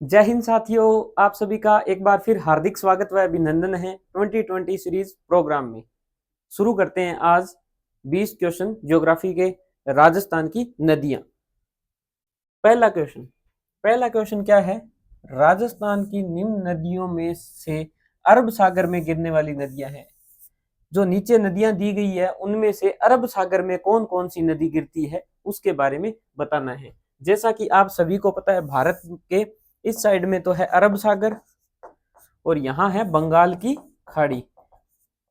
जय हिंद साथियों, आप सभी का एक बार फिर हार्दिक स्वागत व अभिनंदन है 2020 सीरीज प्रोग्राम में। शुरू करते हैं आज 20 क्वेश्चन ज्योग्राफी के राजस्थान की नदियां। पहला क्वेश्चन क्या है? राजस्थान की निम्न नदियों में से अरब सागर में गिरने वाली नदियां हैं। जो नीचे नदियां दी गई है उनमें से अरब सागर में कौन कौन सी नदी गिरती है उसके बारे में बताना है। जैसा कि आप सभी को पता है, भारत के इस साइड में तो है अरब सागर और यहाँ है बंगाल की खाड़ी।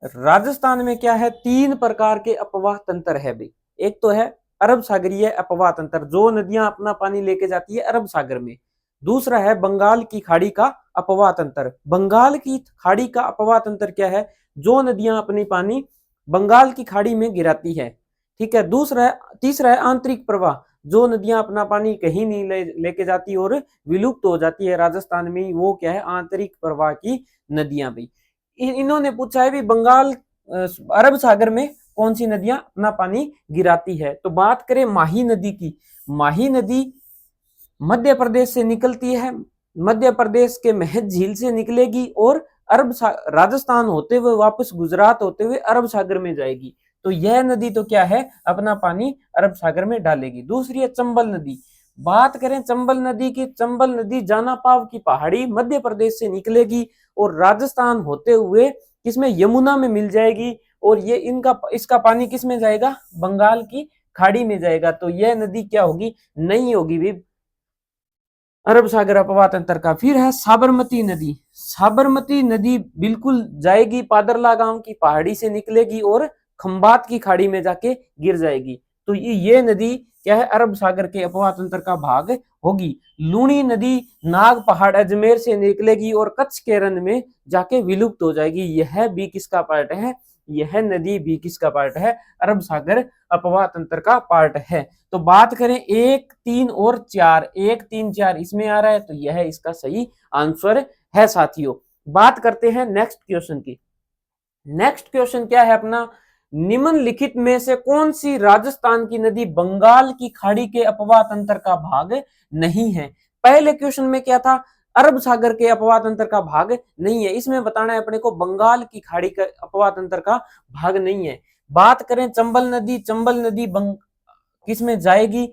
राजस्थान में क्या है, तीन प्रकार के अपवाह तंत्र है भाई। एक तो है अरब सागरीय अपवाह तंत्र, जो नदियां अपना पानी लेके जाती है अरब सागर में। दूसरा है बंगाल की खाड़ी का अपवाह तंत्र। बंगाल की खाड़ी का अपवाह तंत्र क्या है? जो नदियां अपनी पानी बंगाल की खाड़ी में गिराती है। ठीक है। तीसरा है आंतरिक प्रवाह, जो नदियां अपना पानी कहीं नहीं लेके जाती और विलुप्त हो जाती है राजस्थान में, वो क्या है? आंतरिक प्रवाह की नदियां भी। इन्होंने पूछा है भी बंगाल अरब सागर में कौन सी नदियां अपना पानी गिराती है। तो बात करें माही नदी की। माही नदी मध्य प्रदेश से निकलती है, मध्य प्रदेश के महज झील से निकलेगी और राजस्थान होते हुए वापस गुजरात होते हुए अरब सागर में जाएगी। तो यह नदी तो क्या है, अपना पानी अरब सागर में डालेगी। दूसरी है चंबल नदी। बात करें चंबल नदी की, चंबल नदी जानापाव की पहाड़ी मध्य प्रदेश से निकलेगी और राजस्थान होते हुए किसमें? यमुना में मिल जाएगी और ये इसका पानी किसमें जाएगा? बंगाल की खाड़ी में जाएगा। तो यह नदी क्या होगी? नहीं होगी भी अरब सागर अपवाह तंत्र का। फिर है साबरमती नदी। साबरमती नदी बिल्कुल जाएगी पादरला गांव की पहाड़ी से निकलेगी और खंबात की खाड़ी में जाके गिर जाएगी। तो ये नदी क्या है? अरब सागर के अपवाह तंत्र का भाग होगी। लूणी नदी नाग पहाड़ अजमेर से निकलेगी और कच्छ के रण में जाके विलुप्त हो जाएगी। यह भी किसका पार्ट है? यह नदी भी किसका पार्ट है? अरब सागर अपवाह तंत्र का पार्ट है। तो बात करें 1, 3 और 4, 1, 3, 4 इसमें आ रहा है, तो यह इसका सही आंसर है साथियों। बात करते हैं नेक्स्ट क्वेश्चन की। नेक्स्ट क्वेश्चन क्या है अपना? निम्नलिखित में से कौन सी राजस्थान की नदी बंगाल की खाड़ी के अपवाह तंत्र का भाग नहीं है? पहले क्वेश्चन में क्या था? अरब सागर के अपवाह तंत्र का भाग नहीं है। इसमें बताना है अपने को बंगाल की खाड़ी का अपवाह तंत्र का भाग नहीं है। बात करें चंबल नदी, चंबल नदी किसमें जाएगी?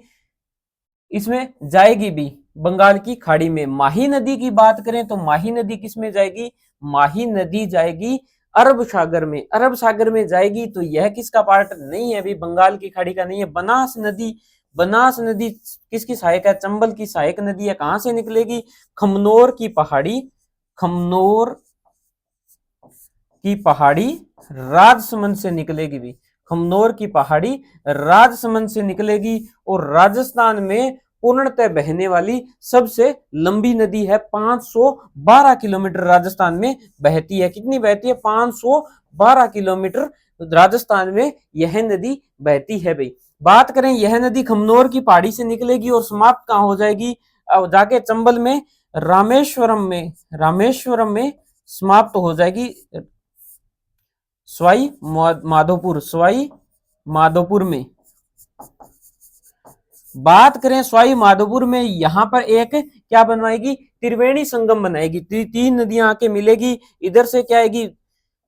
इसमें जाएगी भी बंगाल की खाड़ी में। माही नदी की बात करें तो माही नदी किसमें जाएगी? माही नदी जाएगी अरब सागर में। अरब सागर में जाएगी तो यह किसका पार्ट नहीं है? भी बंगाल की खाड़ी का नहीं है। बनास नदी, बनास नदी किसकी सहायक है? चंबल की सहायक नदी है। कहां से निकलेगी? खमनोर की पहाड़ी, खमनोर की पहाड़ी राजसमंद से निकलेगी भी। खमनोर की पहाड़ी राजसमंद से निकलेगी और राजस्थान में पूर्णतः बहने वाली सबसे लंबी नदी है। 512 किलोमीटर राजस्थान में बहती है। कितनी बहती है? 512 किलोमीटर राजस्थान में यह नदी बहती है भाई। बात करें यह नदी खमनोर की पहाड़ी से निकलेगी और समाप्त कहां हो जाएगी? जाके चंबल में रामेश्वरम में समाप्त हो जाएगी। सवाई माधोपुर में। बात करें सवाई माधोपुर में, यहां पर एक क्या बनवाएगी? त्रिवेणी संगम बनाएगी। तीन नदियां आके मिलेगी। इधर से क्या आएगी?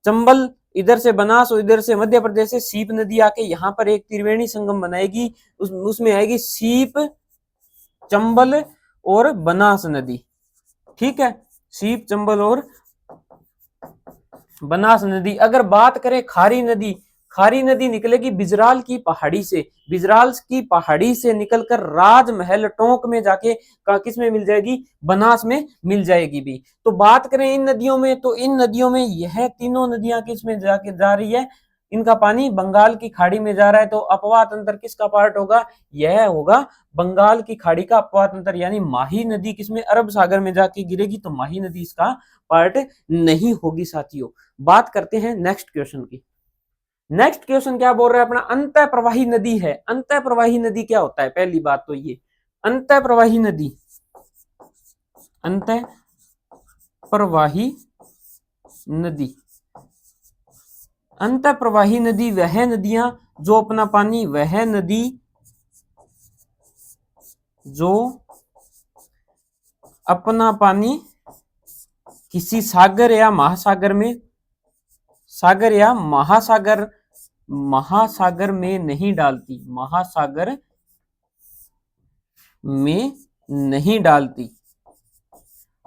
चंबल, इधर से बनास और इधर से मध्य प्रदेश से सीप नदी आके यहाँ पर एक त्रिवेणी संगम बनाएगी। उसमें आएगी सीप, चंबल और बनास नदी। ठीक है, सीप, चंबल और बनास नदी। अगर बात करें खारी नदी, खारी नदी निकलेगी बिजराल की पहाड़ी से। बिजराल की पहाड़ी से निकलकर राजमहल टोंक में जाके किस में मिल जाएगी? बनास में मिल जाएगी भी। तो बात करें इन नदियों में, तो इन नदियों में यह तीनों नदियां किस में जाके जा रही है? इनका पानी बंगाल की खाड़ी में जा रहा है। तो अपवाह तंत्र किसका पार्ट होगा? यह होगा बंगाल की खाड़ी का अपवाह तंत्र। यानी माही नदी किसमें? अरब सागर में जाके गिरेगी। तो माही नदी इसका पार्ट नहीं होगी साथियों। बात करते हैं नेक्स्ट क्वेश्चन की। नेक्स्ट क्वेश्चन क्या बोल रहा है अपना? अंतः प्रवाही नदी है। अंतः प्रवाही नदी क्या होता है? पहली बात तो ये अंतः प्रवाही नदी, अंतः प्रवाही नदी, अंतः प्रवाही नदी वह नदियां जो अपना पानी, वह नदी जो अपना पानी किसी सागर या महासागर में, सागर या महासागर में नहीं डालती, महासागर में नहीं डालती।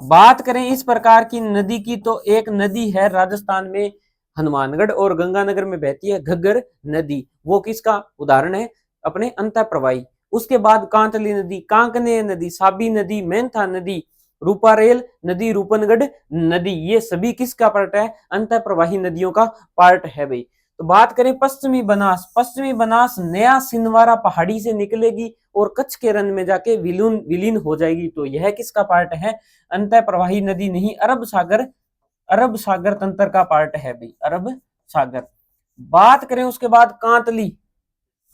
बात करें इस प्रकार की नदी की तो एक नदी है राजस्थान में, हनुमानगढ़ और गंगानगर में बहती है, घग्गर नदी। वो किसका उदाहरण है? अपने अंतःप्रवाही। उसके बाद कांतली नदी, कांकनेय नदी, साबी नदी, मेंथा नदी, रूपारेल नदी, रूपनगढ़ नदी, ये सभी किसका पार्ट है? अंतःप्रवाही नदियों का पार्ट है भाई। तो बात करें पश्चिमी बनास, पश्चिमी बनास नया सिंधवारा पहाड़ी से निकलेगी और कच्छ के रन में जाके विलीन हो जाएगी। तो यह किसका पार्ट है? अंतःप्रवाही नदी नहीं, अरब सागर तंत्र का पार्ट है भाई, अरब सागर। बात करें उसके बाद कांतली,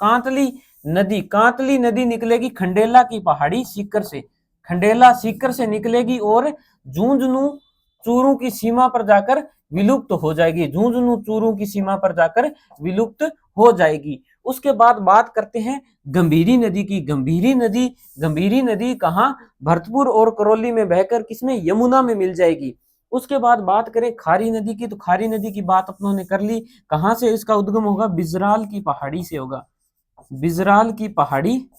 कांतली नदी निकलेगी खंडेला की पहाड़ी सीकर से, खंडेला सीकर से निकलेगी और झुंझुनू चूरू की सीमा पर जाकर विलुप्त हो जाएगी, झुंझुनू चूरू की सीमा पर जाकर विलुप्त हो जाएगी। उसके बाद बात करते हैं गंभीरी नदी की। गंभीरी नदी कहां? भरतपुर और करौली में बहकर किसमें? यमुना में मिल जाएगी। उसके बाद बात करें खारी नदी की, तो खारी नदी की बात अपनों ने कर ली। कहां से इसका उद्गम होगा? बिजराल की पहाड़ी से होगा, बिजराल की पहाड़ी,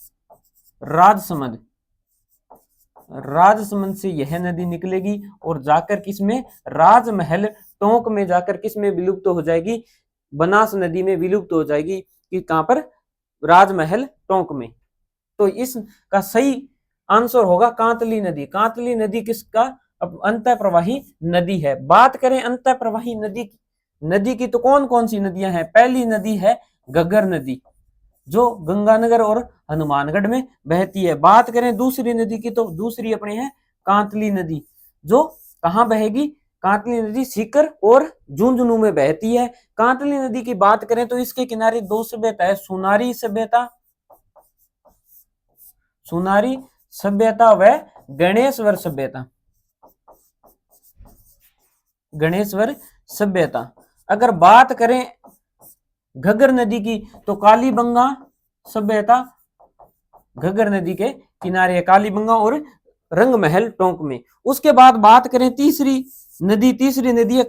राजसमंद से यह नदी निकलेगी और जाकर किसमें? राजमहल टोंक में जाकर किसमें विलुप्त हो जाएगी? बनास नदी में विलुप्त हो जाएगी। कि कहां पर? राजमहल टोंक में। तो इसका सही आंसर होगा कांतली नदी। कांतली नदी किसका? अंतःप्रवाही नदी है। बात करें अंतःप्रवाही नदी की तो कौन कौन सी नदियां हैं? पहली नदी है घग्गर नदी, जो गंगानगर और हनुमानगढ़ में बहती है। बात करें दूसरी नदी की तो दूसरी अपनी है कांतली नदी, जो कहां बहेगी? कांतली नदी सीकर और झुंझुनू में बहती है। कांतली नदी की बात करें तो इसके किनारे दो सभ्यता है, सुनारी सभ्यता व गणेश्वर सभ्यता। अगर बात करें घग्गर नदी की तो कालीबंगा सभ्यता घग्गर नदी के किनारे, कालीबंगा और रंगमहल टोंक में। उसके बाद बात करें तीसरी नदी है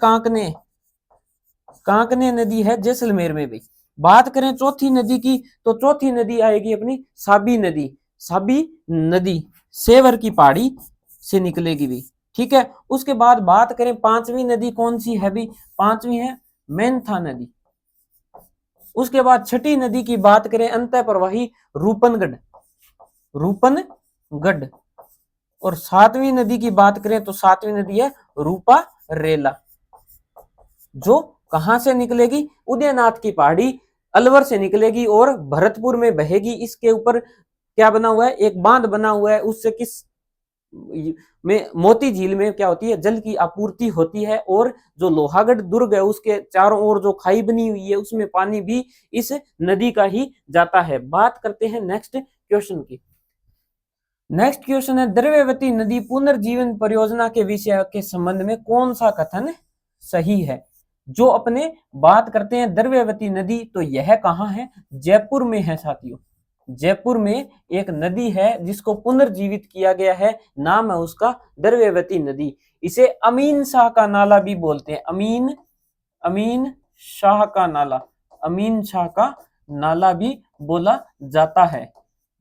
कांकने नदी है जैसलमेर में भी। बात करें चौथी नदी की तो चौथी नदी आएगी अपनी साबी नदी सेवर की पहाड़ी से निकलेगी भी, ठीक है। उसके बाद बात करें पांचवी नदी कौन सी है भी? पांचवी है मेंथा नदी। उसके बाद छठी नदी की बात करें अंतःप्रवाही रूपनगढ़। और सातवीं नदी की बात करें तो सातवीं नदी है रूपारेला, जो कहां से निकलेगी? उदयनाथ की पहाड़ी अलवर से निकलेगी और भरतपुर में बहेगी। इसके ऊपर क्या बना हुआ है? एक बांध बना हुआ है। उससे किस में? मोती झील में क्या होती है? जल की आपूर्ति होती है। और जो लोहागढ़ दुर्ग है उसके चारों ओर जो खाई बनी हुई है उसमें पानी भी इस नदी का ही जाता है। बात करते हैं नेक्स्ट क्वेश्चन की। नेक्स्ट क्वेश्चन है द्रव्यवती नदी पुनर्जीवन परियोजना के विषय के संबंध में कौन सा कथन सही है? जो अपने बात करते हैं द्रव्यवती नदी, तो यह कहां है? जयपुर में है साथियों। जयपुर में एक नदी है जिसको पुनर्जीवित किया गया है, नाम है उसका द्रव्यवती नदी। इसे अमीन शाह का नाला भी बोलते हैं, अमीन शाह का नाला भी बोला जाता है।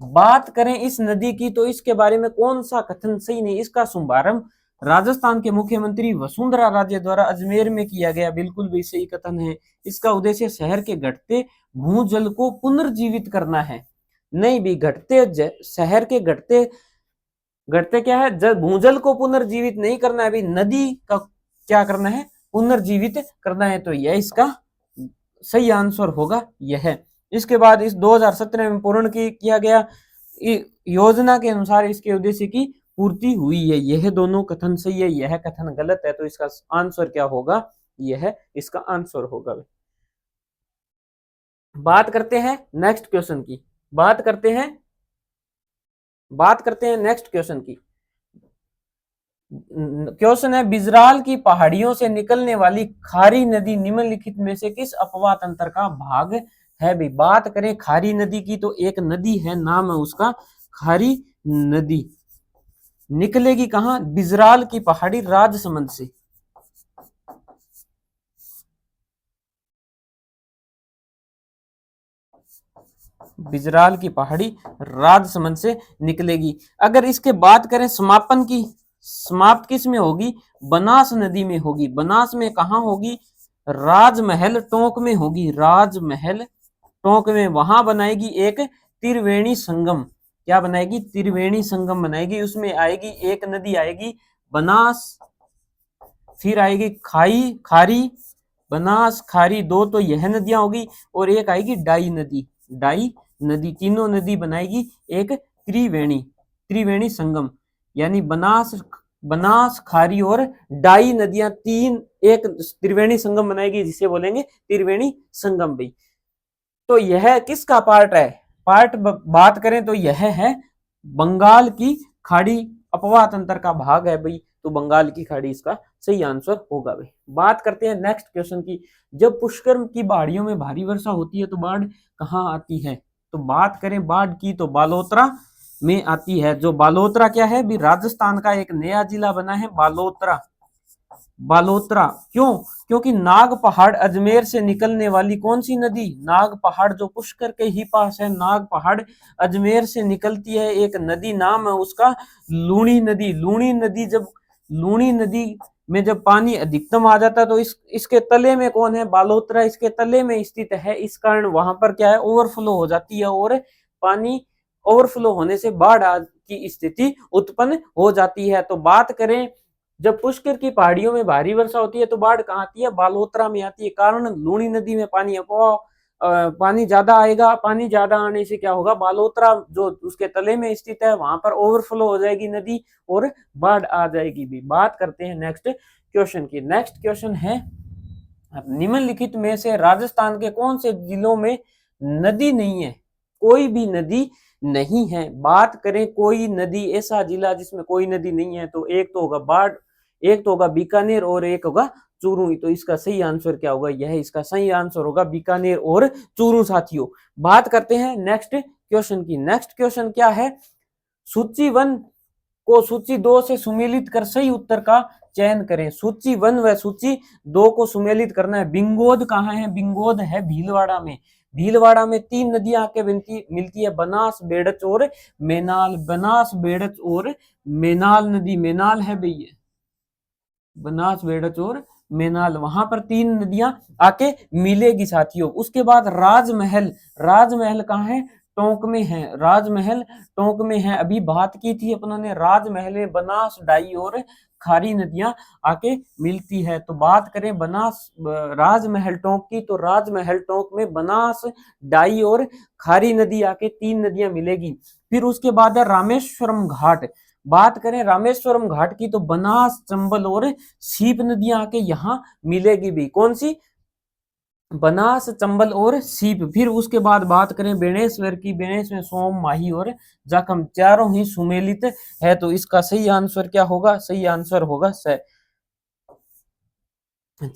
बात करें इस नदी की तो इसके बारे में कौन सा कथन सही नहीं? इसका शुभारंभ राजस्थान के मुख्यमंत्री वसुंधरा राजे द्वारा अजमेर में किया गया, बिल्कुल भी सही कथन है। इसका उद्देश्य शहर के घटते भूजल को पुनर्जीवित करना है। नहीं भी, शहर के घटते क्या है? भूजल को पुनर्जीवित नहीं करना है, अभी नदी का क्या करना है? पुनर्जीवित करना है। तो यह इसका सही आंसर होगा यह। इसके बाद इस 2017 में पूर्ण किया गया योजना के अनुसार इसके उद्देश्य की पूर्ति हुई है। यह दोनों कथन सही है, यह कथन गलत है। तो इसका आंसर क्या होगा? यह इसका आंसर होगा। बात करते हैं नेक्स्ट क्वेश्चन की। बात करते हैं नेक्स्ट क्वेश्चन की। क्वेश्चन है बिजराल की पहाड़ियों से निकलने वाली खारी नदी निम्नलिखित में से किस अपवाह तंत्र का भाग है भी? बात करें खारी नदी की तो एक नदी है, नाम है उसका खारी नदी। निकलेगी कहाँ? बिजराल की पहाड़ी राजसमंद से। बिजराल की पहाड़ी राजसमंद से निकलेगी। अगर इसके बात करें समापन की, समाप्त किस में होगी? बनास नदी में होगी। बनास में कहाँ होगी? राजमहल टोंक में होगी। राजमहल टोंक में वहां बनाएगी एक त्रिवेणी संगम। क्या बनाएगी? त्रिवेणी संगम बनाएगी। उसमें आएगी एक नदी आएगी बनास, फिर आएगी खाई खारी, बनास खारी, दो तो यह नदियां होगी, और एक आएगी डाई नदी। डाई नदी, तीनों नदी बनाएगी एक त्रिवेणी, त्रिवेणी संगम, यानी बनास, बनास खारी और डाई नदियां तीन एक त्रिवेणी संगम बनाएगी, जिसे बोलेंगे त्रिवेणी संगम भाई। तो यह किसका पार्ट है? पार्ट बात करें तो यह है बंगाल की खाड़ी, अपवाह तंत्र का भाग है भाई। तो बंगाल की खाड़ी इसका सही आंसर होगा भाई। बात करते हैं नेक्स्ट क्वेश्चन की। जब पुष्कर की पहाड़ियों में भारी वर्षा होती है तो बाढ़ कहाँ आती है? तो बात करें बाढ़ की तो बालोतरा में आती है। जो बालोतरा क्या है भी? राजस्थान का एक नया जिला बना है बालोतरा। बालोतरा क्यों? क्योंकि नाग पहाड़ अजमेर से निकलने वाली कौन सी नदी? नाग पहाड़, जो पुष्कर के ही पास है। नाग पहाड़ अजमेर से निकलती है एक नदी, नाम है उसका लूणी नदी। लूणी नदी, जब लूणी नदी में जब पानी अधिकतम आ जाता है तो इसके तले में कौन है? बालोतरा इसके तले में स्थित है। इस कारण वहां पर क्या है? ओवरफ्लो हो जाती है, और पानी ओवरफ्लो होने से बाढ़ की स्थिति उत्पन्न हो जाती है। तो बात करें जब पुष्कर की पहाड़ियों में भारी वर्षा होती है तो बाढ़ कहाँ आती है? बालोतरा में आती है। कारण लूणी नदी में पानी पानी ज्यादा आएगा। पानी ज्यादा आने से क्या होगा? बालोतरा जो उसके तले में स्थित है वहां पर ओवरफ्लो हो जाएगी नदी और बाढ़ आ जाएगी भी। बात करते हैं नेक्स्ट क्वेश्चन की। नेक्स्ट क्वेश्चन है निम्नलिखित में से राजस्थान के कौन से जिलों में नदी नहीं है? कोई भी नदी नहीं है। बात करें कोई नदी, ऐसा जिला जिसमें कोई नदी नहीं है, तो एक तो होगा बाढ़, एक तो होगा बीकानेर, और एक होगा चूरू। तो इसका सही आंसर क्या होगा? यह इसका सही आंसर होगा बीकानेर और चूरू साथियों। बात करते हैं नेक्स्ट क्वेश्चन की। नेक्स्ट क्वेश्चन क्या है? सूची 1 को सूची 2 से सुमेलित कर सही उत्तर का चयन करें। सूची 1 व सूची 2 को सुमेलित करना है। बिंगोद कहाँ है? बिंगोद है भीलवाड़ा में। भीलवाड़ा में 3 नदियां आके मिलती है, बनास, बेड़च और मेनाल। बनास, बेड़च और मेनाल नदी, मेनाल है भैया, बनास, बेड़च और मेनाल, वहां पर 3 नदियां आके मिलेगी साथियों। उसके बाद राजमहल, राजमहल कहाँ है? टोंक में है। राजमहल टोंक में है। अभी बात की थी अपनों ने राजमहल में बनास, डाई और खारी नदियां आके मिलती है। तो बात करें बनास राजमहल टोंक की, तो राजमहल टोंक में बनास, डाई और खारी नदी आके 3 नदियां मिलेगी। फिर उसके बाद है रामेश्वरम घाट। बात करें रामेश्वरम घाट की तो बनास, चंबल और सीप नदियां आके यहाँ मिलेगी भी। कौन सी? बनास, चंबल और सीप। फिर उसके बाद बात करें बेणेश्वर की, बेणेश्वर सोम, माही और जाखम, चारों ही सुमेलित है। तो इसका सही आंसर क्या होगा? सही आंसर होगा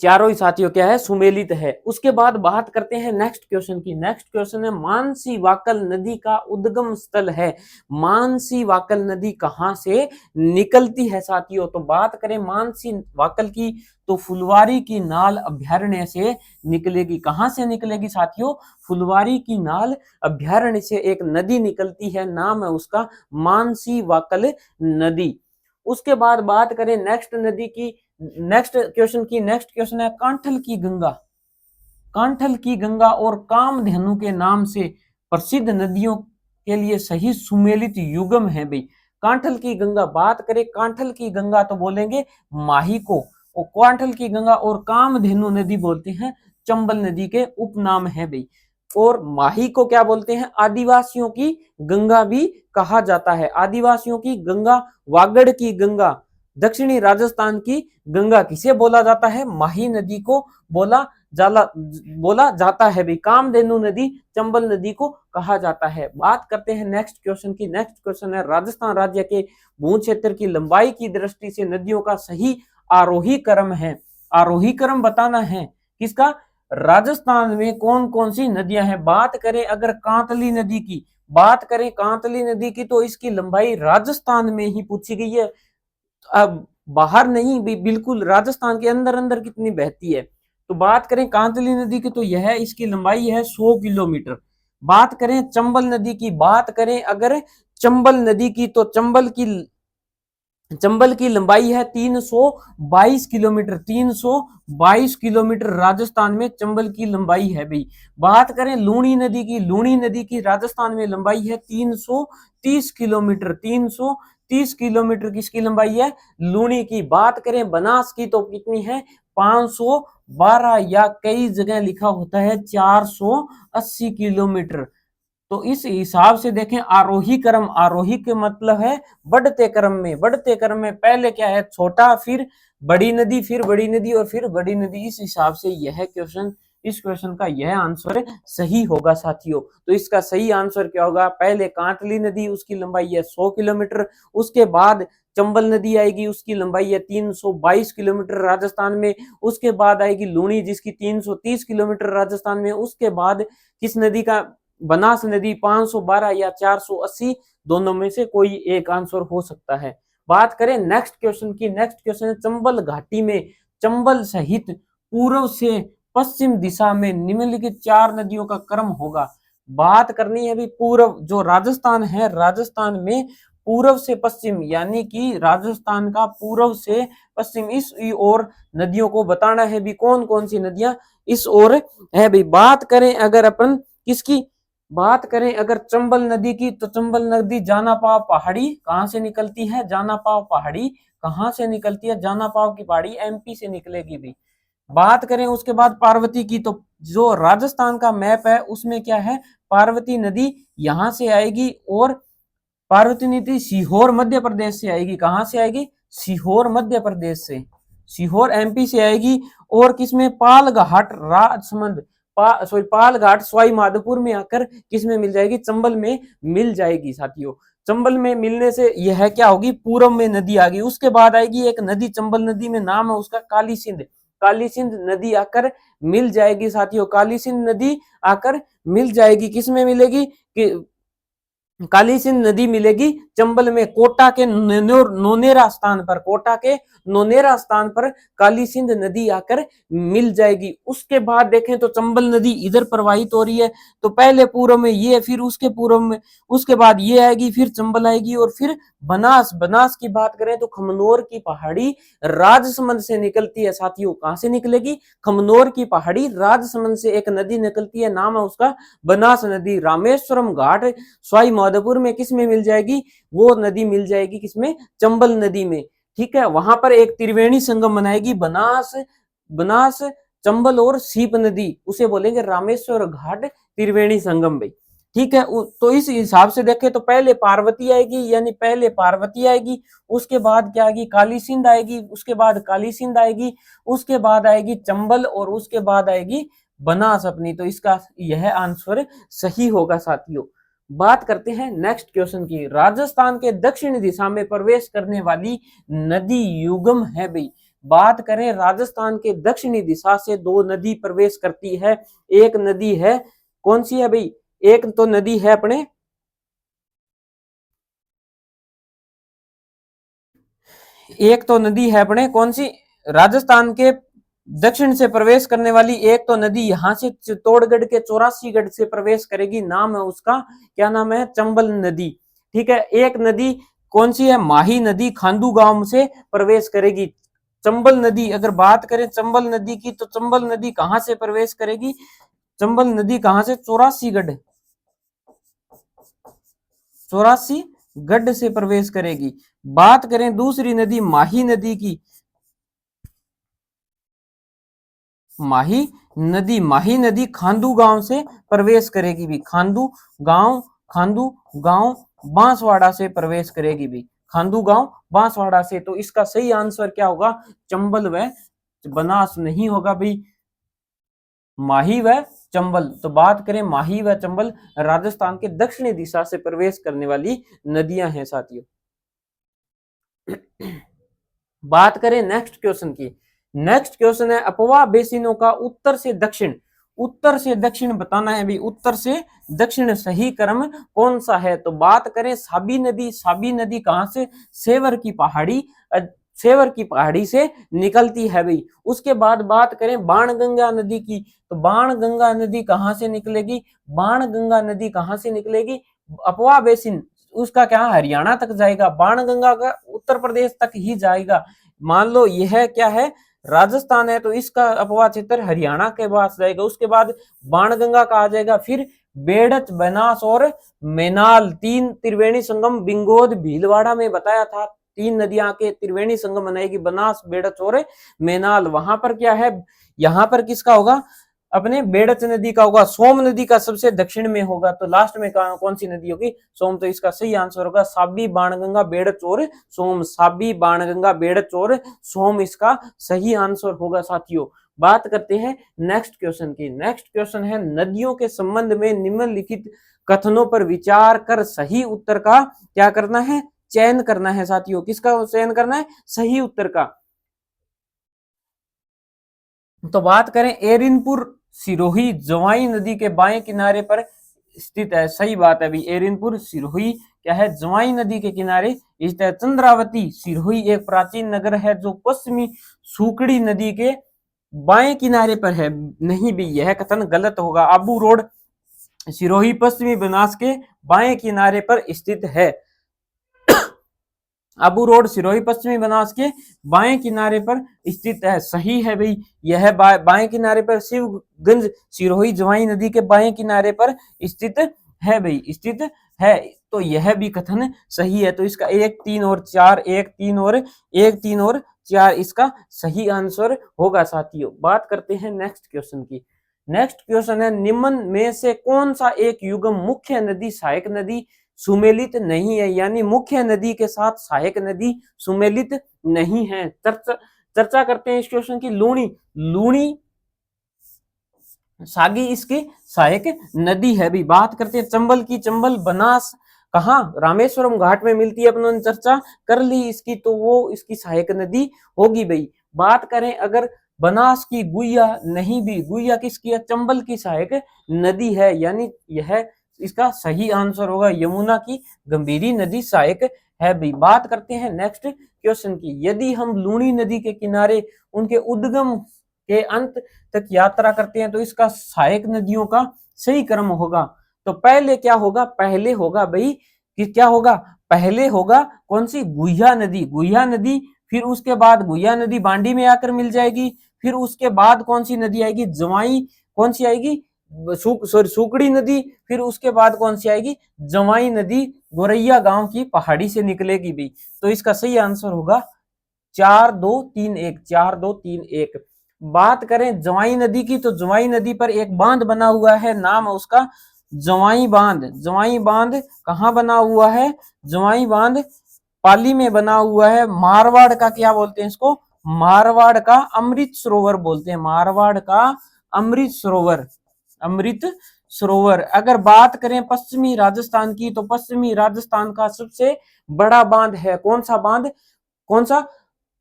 चारों ही साथियों क्या है? सुमेलित है। उसके बाद बात करते हैं नेक्स्ट क्वेश्चन की। नेक्स्ट क्वेश्चन है मानसी वाकल नदी का उद्गम स्थल है। मानसी वाकल नदी कहां से निकलती है साथियों? तो बात करें मानसी वाकल की तो फुलवारी की नाल अभ्यारण्य से निकलेगी। कहां से निकलेगी साथियों? फुलवारी की नाल अभ्यारण्य से एक नदी निकलती है, नाम है उसका मानसी वाकल नदी। उसके बाद बात करें नेक्स्ट नदी की, नेक्स्ट क्वेश्चन की। नेक्स्ट क्वेश्चन है कांठल की गंगा। कांठल की गंगा और कामधेनु के नाम से प्रसिद्ध नदियों के लिए सही सुमेलित युगम है भाई। कांठल की गंगा, बात करें कांठल की गंगा तो बोलेंगे माही को, और कांठल की गंगा और कामधेनु नदी बोलते हैं चंबल नदी के उपनाम है भाई। और माही को क्या बोलते हैं? आदिवासियों की गंगा भी कहा जाता है। आदिवासियों की गंगा, वागड़ की गंगा, दक्षिणी राजस्थान की गंगा किसे बोला जाता है? माही नदी को बोला जाता है भी। कामधेनु नदी चंबल नदी को कहा जाता है। बात करते हैं नेक्स्ट क्वेश्चन की। नेक्स्ट क्वेश्चन है राजस्थान राज्य के भू क्षेत्र की लंबाई की दृष्टि से नदियों का सही आरोही क्रम है। आरोही क्रम बताना है किसका? राजस्थान में कौन कौन सी नदियां हैं? बात करें अगर कांतली नदी की, बात करें कांतली नदी की तो इसकी लंबाई राजस्थान में ही पूछी गई है, अब बाहर नहीं, बिल्कुल राजस्थान के अंदर अंदर कितनी बहती है। तो बात करें कांतली नदी की तो यह इसकी लंबाई है 100 किलोमीटर। बात करें चंबल नदी की, बात करें अगर चंबल नदी की तो चंबल की लंबाई है 322 किलोमीटर। 322 किलोमीटर राजस्थान में चंबल की लंबाई है भाई। बात करें लूणी नदी की, लूणी नदी की राजस्थान में लंबाई है 330 किलोमीटर। 330 किलोमीटर किसकी लंबाई है? लूणी की। बात करें बनास की तो कितनी है? 512, या कई जगह लिखा होता है 480 किलोमीटर। तो इस हिसाब से देखें आरोही क्रम, आरोही के मतलब है बढ़ते क्रम में, बढ़ते क्रम में पहले क्या है? छोटा, फिर बड़ी नदी, फिर बड़ी नदी और फिर बड़ी नदी। इस हिसाब से यह क्वेश्चन, इस क्वेश्चन का यह आंसर सही होगा साथियों। तो इसका सही आंसर क्या होगा? पहले कांतली नदी, उसकी लंबाई है 100 किलोमीटर। उसके बाद चंबल नदी आएगी, उसकी लंबाई है 322 किलोमीटर राजस्थान में। उसके बाद आएगी लूणी जिसकी 330 किलोमीटर राजस्थान में। उसके बाद किस नदी का? बनास नदी 512 या 480, दोनों में से कोई एक आंसर हो सकता है। बात करें नेक्स्ट क्वेश्चन की, नेक्स्ट क्वेश्चन है चंबल घाटी में चंबल सहित पूर्व से पश्चिम दिशा में निम्नलिखित 4 नदियों का क्रम होगा। बात करनी है भी पूर्व, जो राजस्थान है, राजस्थान में पूर्व से पश्चिम, यानी कि राजस्थान का पूर्व से पश्चिम इस ओर नदियों को बताना है भी कौन कौन सी नदियां इस ओर है भी। बात करें अगर अपन किसकी बात करें अगर चंबल नदी की तो चंबल नदी जानापाव पहाड़ी कहां से निकलती है? जानापाव पहाड़ी कहां से निकलती है? जानापाव की पहाड़ी एमपी से निकलेगी भी। बात करें उसके बाद पार्वती की तो जो राजस्थान का मैप है उसमें क्या है? पार्वती नदी यहां से आएगी और पार्वती नदी सीहोर मध्य प्रदेश से आएगी। कहां से आएगी? सीहोर मध्य प्रदेश से। सीहोर एमपी से आएगी और किसमें? पालघाट राजसमंद, पालघाट सवाई माधोपुर में आकर किसमें मिल जाएगी? चंबल में मिल जाएगी साथियों। चंबल में मिलने से यह क्या होगी? पूर्व में नदी आ गई। उसके बाद आएगी एक नदी चंबल नदी में, नाम है उसका काली सिंध। काली सिंध नदी आकर मिल जाएगी साथियों। काली सिंध नदी आकर मिल जाएगी, किसमें मिलेगी? कि काली सिंध नदी मिलेगी चंबल में, कोटा के नोनेरा स्थान पर, कोटा के नोनेरा स्थान पर काली सिंध नदी आकर मिल जाएगी। उसके बाद देखें तो चंबल नदी इधर प्रवाहित हो रही है, तो पहले पूर्व में ये, फिर उसके पूर्व में, उसके बाद ये आएगी, फिर चंबल आएगी और फिर बनास। बनास की बात करें तो खमनोर की पहाड़ी राजसमंद से निकलती है साथियों। कहां से निकलेगी? खमनोर की पहाड़ी राजसमंद से एक नदी निकलती है, नाम है उसका बनास नदी। रामेश्वरम घाट सवाई माधोपुर में किस में मिल जाएगी? वो नदी मिल जाएगी किसमें? चंबल नदी में। ठीक है, वहां पर एक त्रिवेणी संगम बनाएगी, बनास, बनास, चंबल और सीप नदी, उसे बोलेंगे रामेश्वर घाट त्रिवेणी संगम भाई। ठीक है, तो इस हिसाब से देखें तो पहले पार्वती आएगी, यानी पहले पार्वती आएगी, उसके बाद क्या आएगी? काली सिंध आएगी, उसके बाद काली सिंध आएगी, उसके बाद आएगी चंबल और उसके बाद आएगी बनास अपनी। तो इसका यह आंसर सही होगा साथियों। बात करते हैं नेक्स्ट क्वेश्चन की। राजस्थान के दक्षिण दिशा में प्रवेश करने वाली नदी युगम है भाई। बात करें राजस्थान के दक्षिणी दिशा से 2 नदी प्रवेश करती है। एक नदी है, कौन सी है भाई? एक तो नदी है अपने, एक तो नदी है अपने कौन सी? राजस्थान के दक्षिण से प्रवेश करने वाली एक तो नदी यहां से चित्तौड़गढ़ के 84 गढ़ से प्रवेश करेगी, नाम है उसका, क्या नाम है? चंबल नदी। ठीक है, एक नदी कौन सी है? माही नदी खांडू गांव से प्रवेश करेगी। चंबल नदी अगर बात करें चंबल नदी की तो चंबल नदी कहां से प्रवेश करेगी? चंबल नदी कहां से? 84 गढ़, 84 गढ़ से प्रवेश करेगी। बात करें दूसरी नदी माही नदी की, माही नदी, माही नदी खांडू गांव से प्रवेश करेगी भी। खांडू गांव, खांडू गांव बांसवाड़ा से प्रवेश करेगी भी। खांडू गांव बांसवाड़ा से। तो इसका सही आंसर क्या होगा? चंबल व बनास नहीं होगा भाई, माही व चंबल। तो बात करें माही व चंबल राजस्थान के दक्षिणी दिशा से प्रवेश करने वाली नदियां हैं साथियों। बात करें नेक्स्ट क्वेश्चन की। नेक्स्ट क्वेश्चन है अपवा बेसिनों का उत्तर से दक्षिण उत्तर से दक्षिण बताना है भाई, उत्तर से दक्षिण सही क्रम कौन सा है। तो बात करें साबी नदी, साबी नदी कहां से, सेवर की पहाड़ी, सेवर की पहाड़ी से निकलती है भाई। उसके बाद बात करें बाणगंगा नदी की, तो बाणगंगा नदी कहां से निकलेगी, बाणगंगा नदी कहां से निकलेगी, अपवा बेसिन, उसका क्या हरियाणा तक जाएगा, बाणगंगा का उत्तर प्रदेश तक ही जाएगा। मान लो यह क्या है, राजस्थान है, तो इसका अपवा क्षेत्र हरियाणा के पास जाएगा। उसके बाद बाणगंगा का आ जाएगा, फिर बेड़च, बनास और मेनाल, तीन त्रिवेणी संगम बिंगोद भीलवाड़ा में बताया था, तीन नदियां के त्रिवेणी संगम बनाएगी, बनास, बेड़च और मेनाल। वहां पर क्या है, यहां पर किसका होगा, अपने बेड़च नदी का होगा। सोम नदी का सबसे दक्षिण में होगा, तो लास्ट में कौन सी नदी होगी, सोम। तो इसका सही आंसर होगा साबी, बाणगंगा, बेड़च और सोम, साबी, बाणगंगा, बेड़च और सोम इसका सही आंसर होगा साथियों। बात करते हैं नेक्स्ट क्वेश्चन की। नेक्स्ट क्वेश्चन है, नदियों के संबंध में निम्नलिखित कथनों पर विचार कर सही उत्तर का क्या करना है, चयन करना है साथियों। किसका चयन करना है, सही उत्तर का। तो बात करें, एरिनपुर सिरोही जवाई नदी के बाएं किनारे पर स्थित है, सही बात है भाई। एरिनपुर सिरोही क्या है, जवाई नदी के किनारे स्थित है। चंद्रावती सिरोही एक प्राचीन नगर है जो पश्चिमी सुकड़ी नदी के बाएं किनारे पर है। नहीं भी, यह कथन गलत होगा। आबू रोड सिरोही पश्चिमी बनास के बाएं किनारे पर स्थित है। आबू रोड सिरोही पश्चिमी बनास के बाएं किनारे पर स्थित है, सही है भाई। यह बाएं किनारे पर शिवगंज सिरोही जवाई नदी के बाएं किनारे पर स्थित है भाई, स्थित है। तो यह भी कथन सही है। तो इसका 1, 3 और 4, 1, 3 और 1, 3 और 4 इसका सही आंसर होगा साथियों। बात करते हैं नेक्स्ट क्वेश्चन की। नेक्स्ट क्वेश्चन है, निम्न में से कौन सा एक युग्म मुख्य नदी सहायक नदी सुमेलित नहीं है, यानी मुख्य नदी के साथ सहायक नदी सुमेलित नहीं है। चर्चा करते हैं इस क्वेश्चन की। लूणी, लूणी सागी इसकी सहायक नदी है भी। बात करते हैं चंबल की, चंबल बनास कहाँ, रामेश्वरम घाट में मिलती है, अपने चर्चा कर ली इसकी, तो वो इसकी सहायक नदी होगी भाई। बात करें अगर बनास की, गुइया नहीं भी, गुइया किसकी है, चंबल की सहायक नदी है, यानी यह इसका सही आंसर होगा। यमुना की गंभीरी नदी सहायक है भी। बात करते हैं नेक्स्ट क्वेश्चन की। यदि हम लूणी नदी के किनारे उनके उद्गम के अंत तक यात्रा करते हैं तो इसका सहायक नदियों का सही क्रम होगा। तो पहले क्या होगा, पहले होगा भाई कि क्या होगा, पहले होगा कौन सी, गुहिया नदी, गुहिया नदी। फिर उसके बाद गुहिया नदी बांडी में आकर मिल जाएगी। फिर उसके बाद कौन सी नदी आएगी, जवाई, कौन सी आएगी, सुकड़ी नदी। फिर उसके बाद कौन सी आएगी, जवाई नदी, गोरैया गांव की पहाड़ी से निकलेगी भी। तो इसका सही आंसर होगा 4, 2, 3, 1, 4, 2, 3, 1। बात करें जवाई नदी की, तो जवाई नदी पर एक बांध बना हुआ है, नाम है उसका जवाई बांध। जवाई बांध कहाँ बना हुआ है, जवाई बांध पाली में बना हुआ है। मारवाड़ का क्या बोलते हैं इसको, मारवाड़ का अमृत सरोवर बोलते हैं, मारवाड़ का अमृत सरोवर, अमृत सरोवर। अगर बात करें पश्चिमी राजस्थान की, तो पश्चिमी राजस्थान का सबसे बड़ा बांध है कौन सा बांध, कौन सा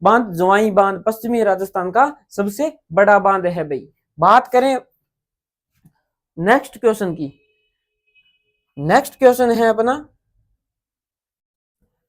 बांध, जवाई बांध, पश्चिमी राजस्थान का सबसे बड़ा बांध है भाई। बात करें नेक्स्ट क्वेश्चन की। नेक्स्ट क्वेश्चन है अपना,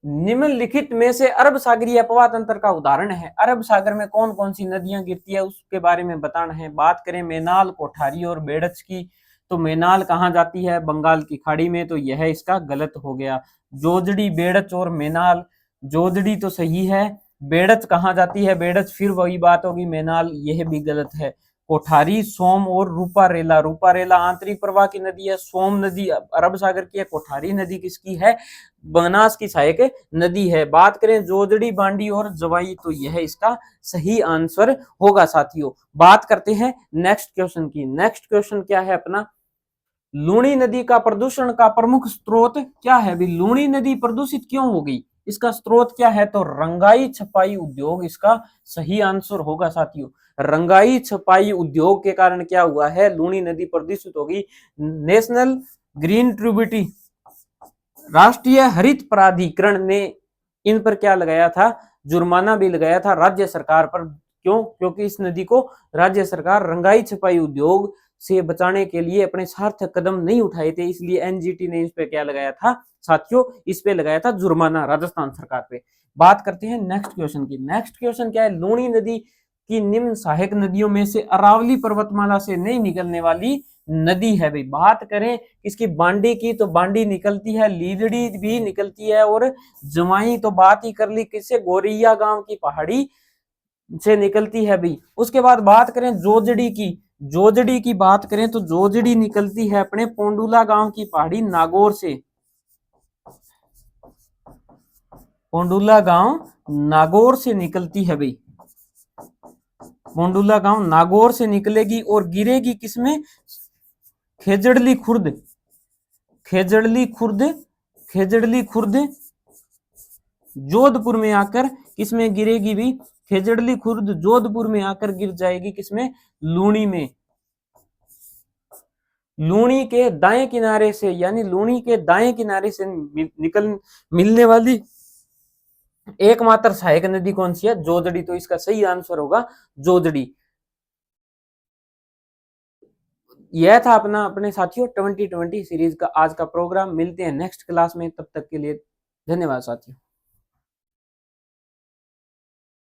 निम्नलिखित में से अरब सागरीय अपवाह तंत्र का उदाहरण है। अरब सागर में कौन कौन सी नदियां गिरती है उसके बारे में बताना है। बात करें मेनाल, कोठारी और बेड़च की, तो मेनाल कहाँ जाती है, बंगाल की खाड़ी में, तो यह इसका गलत हो गया। जोजड़ी, बेड़च और मेनाल, जोजड़ी तो सही है, बेड़च कहाँ जाती है, बेड़च फिर वही बात होगी मेनाल, यह भी गलत है। कोठारी, सोम और रूपारेला, रूपारेला आंतरिक प्रवाह की नदी है, सोम नदी अरब सागर की है, कोठारी नदी किसकी है, बनास की सहायक नदी है। बात करें जोजड़ी, बांडी और जवाई, तो यह इसका सही आंसर होगा साथियों। बात करते हैं नेक्स्ट क्वेश्चन की। नेक्स्ट क्वेश्चन क्या है अपना, लूणी नदी का प्रदूषण का प्रमुख स्रोत क्या है भी। लूणी नदी प्रदूषित क्यों हो गई, इसका स्रोत क्या है, तो रंगाई छपाई उद्योग इसका सही आंसर होगा साथियों। रंगाई छपाई उद्योग के कारण क्या हुआ है, लूणी नदी प्रदूषित होगी। नेशनल ग्रीन ट्रिब्यूटरी, राष्ट्रीय हरित प्राधिकरण ने इन पर क्या लगाया था, जुर्माना भी लगाया था राज्य सरकार पर। क्यों, क्योंकि इस नदी को राज्य सरकार रंगाई छपाई उद्योग से बचाने के लिए अपने सार्थक कदम नहीं उठाए थे, इसलिए एनजीटी ने इस पे क्या लगाया था साथियों, इस पे लगाया था जुर्माना राजस्थान सरकार पे। बात करते हैं नेक्स्ट क्वेश्चन की। नेक्स्ट क्वेश्चन क्या है, लूणी नदी की निम्न सहायक नदियों में से अरावली पर्वतमाला से नहीं निकलने वाली नदी है भाई। बात करें इसकी बांडी की तो बांडी निकलती है, लीदड़ी भी निकलती है, और जवाई तो बात ही कर ली किससे, गोरिया गांव की पहाड़ी से निकलती है भाई। उसके बाद बात करें जोजड़ी की, जोजड़ी की बात करें तो जोजड़ी निकलती है अपने पोंडुला गांव की पहाड़ी नागौर से। पोंडुला गांव नागौर से निकलती है भाई, पोंडुला गांव नागौर से निकलेगी और गिरेगी किसमें, खेजड़ली खुर्द, खेजड़ली खुर्द, खेजड़ली खुर्द जोधपुर में आकर किसमें गिरेगी भी, खेजड़ली खुर्द जोधपुर में आकर गिर जाएगी किसमें, लूणी में। लूणी के दाएं किनारे से, यानी लूणी के दाएं किनारे से निकल मिलने वाली एकमात्र सहायक नदी कौन सी है, जोजड़ी। तो इसका सही आंसर होगा जोजड़ी। यह था अपना अपने साथियों 2020 सीरीज का आज का प्रोग्राम। मिलते हैं नेक्स्ट क्लास में, तब तक के लिए धन्यवाद साथियों।